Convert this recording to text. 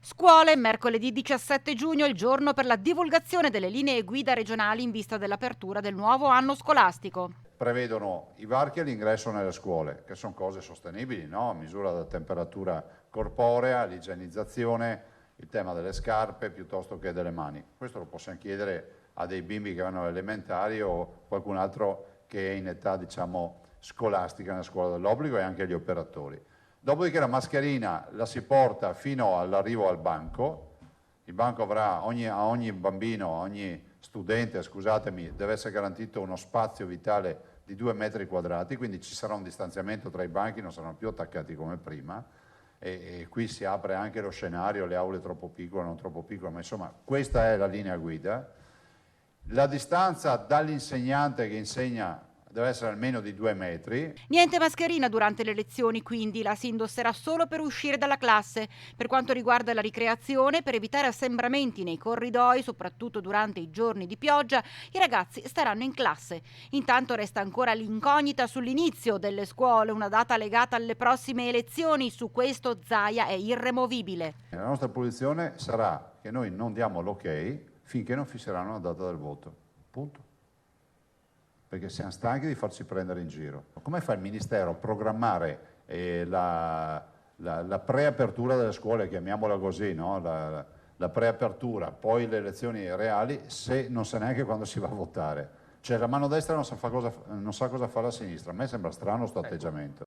Scuole, mercoledì 17 giugno, il giorno per la divulgazione delle linee guida regionali in vista dell'apertura del nuovo anno scolastico. Prevedono i varchi all'ingresso nelle scuole, che sono cose sostenibili, no? Misura la temperatura corporea, l'igienizzazione, il tema delle scarpe piuttosto che delle mani. Questo lo possiamo chiedere a dei bimbi che vanno alle elementari o qualcun altro che è in età, diciamo, scolastica nella scuola dell'obbligo e anche agli operatori. Dopodiché la mascherina la si porta fino all'arrivo al banco. Il banco avrà a ogni bambino, a ogni studente, scusatemi, deve essere garantito uno spazio vitale di 2 metri quadrati, quindi ci sarà un distanziamento tra i banchi, non saranno più attaccati come prima e qui si apre anche lo scenario, le aule troppo piccole, non troppo piccole, ma insomma questa è la linea guida. La distanza dall'insegnante che insegna deve essere almeno di 2 metri. Niente mascherina durante le lezioni, quindi la si indosserà solo per uscire dalla classe. Per quanto riguarda la ricreazione, per evitare assembramenti nei corridoi, soprattutto durante i giorni di pioggia, i ragazzi staranno in classe. Intanto resta ancora l'incognita sull'inizio delle scuole, una data legata alle prossime elezioni. Su questo Zaia è irremovibile. La nostra posizione sarà che noi non diamo l'ok finché non fisseranno la data del voto. Punto. Perché siamo stanchi di farci prendere in giro. Come fa il Ministero a programmare la preapertura delle scuole, chiamiamola così, no? La preapertura, poi le elezioni reali, se non sa neanche quando si va a votare? Cioè la mano destra non sa cosa fa la sinistra, a me sembra strano questo atteggiamento.